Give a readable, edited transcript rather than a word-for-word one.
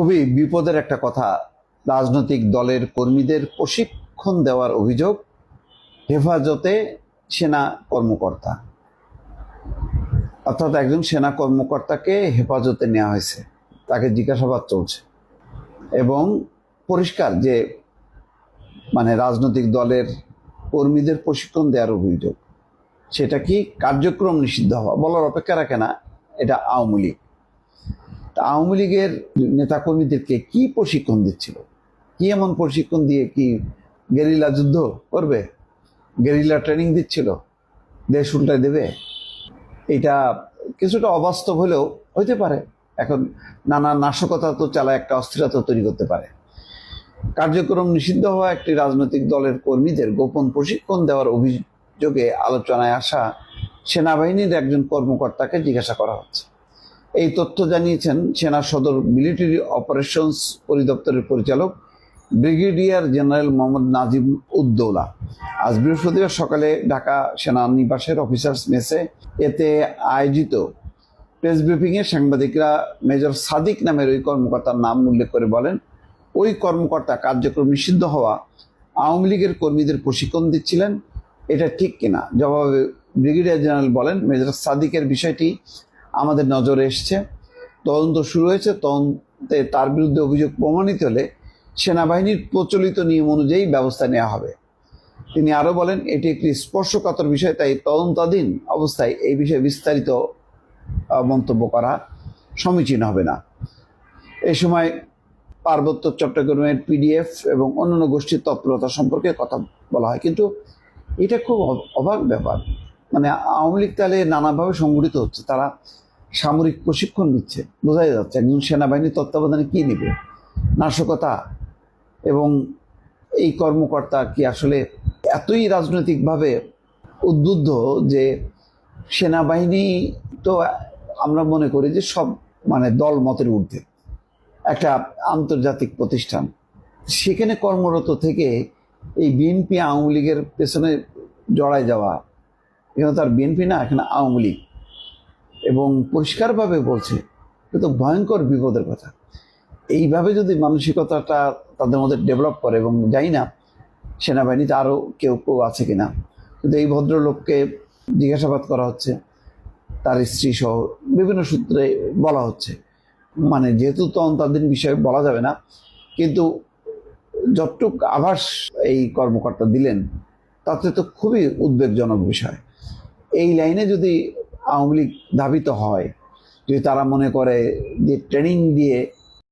খুবই বিপদের একটা কথা। রাজনৈতিক দলের কর্মীদের প্রশিক্ষণ দেওয়ার অভিযোগ হেফাজতে সেনা কর্মকর্তা, অর্থাৎ একজন সেনা কর্মকর্তাকে হেফাজতে নেওয়া হয়েছে, তাকে জিজ্ঞাসাবাদ চলছে এবং পরিষ্কার যে রাজনৈতিক দলের কর্মীদের প্রশিক্ষণ দেওয়ার অভিযোগ। সেটা কি কার্যক্রম নিষিদ্ধ হওয়া বলার অপেক্ষা রাখে না। এটা আওয়ামী লীগ। আওয়ামী লীগের নেতাকর্মীদেরকে কি প্রশিক্ষণ দিচ্ছিল? কি এমন প্রশিক্ষণ দিয়ে কি গেরিলা যুদ্ধ করবে? গেরিলা ট্রেনিং দিচ্ছিল? দেশ উল্টায় দেবে? এটা কিছুটা অবাস্তব হলেও হইতে পারে। এখন নানা নাশকতা তো চালায় একটা অস্থিরতা তৈরি করতে পারে। কার্যক্রম নিষিদ্ধ হওয়া একটি রাজনৈতিক দলের কর্মীদের গোপন প্রশিক্ষণ দেওয়ার অভিযোগে আলোচনায় আসা সেনাবাহিনীর একজন কর্মকর্তাকে জিজ্ঞাসা করা হচ্ছে। এই তথ্য জানিয়েছেন সেনা সদর মিলিটারি অপারেশনস পরিদপ্তরের পরিচালক ব্রিগেডিয়ার জেনারেল মোহাম্মদ নাজিম উদ্দৌলা আজ বৃহস্পতিবার সকালে ঢাকা সেনানিবাসের অফিসার্স মেসে এতে আয়োজিত প্রেস ব্রিফিংয়ে সাংবাদিকরা মেজর সাদিক নামের ওই কর্মকর্তার নাম উল্লেখ করে বলেন, ওই কর্মকর্তা কার্যক্রম নিষিদ্ধ হওয়া আওয়ামী লীগের কর্মীদের প্রশিক্ষণ দিচ্ছিলেন। এটা ঠিক কিনা? জবাবে ব্রিগেডিয়ার জেনারেল বলেন, মেজর সাদিকের বিষয়টি আমাদের নজরে এসছে, তদন্ত শুরু হয়েছে। তদন্তে তার বিরুদ্ধে অভিযোগ প্রমাণিত হলে সেনাবাহিনীর প্রচলিত নিয়ম অনুযায়ী ব্যবস্থা নেওয়া হবে। তিনি আরও বলেন, এটি একটি স্পর্শকাতর বিষয়, তাই তদন্তাধীন অবস্থায় এই বিষয়ে বিস্তারিত মন্তব্য করা সমীচীন হবে না। এই সময় পার্বত্য চট্টগ্রামের পিডিএফ এবং অন্যান্য গোষ্ঠীর তৎপরতা সম্পর্কে কথা বলা হয়। কিন্তু এটা খুব অবাক ব্যাপার। আওয়ামী লীগ তাহলে নানাভাবে সংগঠিত হচ্ছে, তারা সামরিক প্রশিক্ষণ দিচ্ছে, বোঝাই যাচ্ছে। একজন সেনাবাহিনীর তত্ত্বাবধানে কি নিবে? নাশকতা। এবং এই কর্মকর্তা কি আসলে এতই রাজনৈতিকভাবে উদ্বুদ্ধ যে সেনাবাহিনী তো আমরা মনে করি যে সব দল মতের ঊর্ধ্বে একটা আন্তর্জাতিক প্রতিষ্ঠান, সেখানে কর্মরত থেকে এই বিএনপি আওয়ামী লীগের পেছনে জড়ায় যাওয়া, এখানে তার বিএনপি না, এখানে আওয়ামী লীগ, এবং পরিষ্কারভাবে বলছে এটা তো ভয়ঙ্কর বিপদের কথা। এইভাবে যদি মানসিকতাটা তাদের মধ্যে ডেভেলপ করে, এবং জানি না সেনাবাহিনীতে আরও কেউ কেউ আছে কিনা, কিন্তু এই ভদ্রলোককে জিজ্ঞাসাবাদ করা হচ্ছে, তার স্ত্রী সহ বিভিন্ন সূত্রে বলা হচ্ছে। যেহেতু তদন্তাধীন বিষয়ে বলা যাবে না, কিন্তু যতটুক আভাস এই কর্মকর্তা দিলেন তাতে তো খুবই উদ্বেগজনক বিষয়। এই লাইনে যদি আওয়ামী লীগ ধাবিত হয়, যদি তারা মনে করে যে ট্রেনিং দিয়ে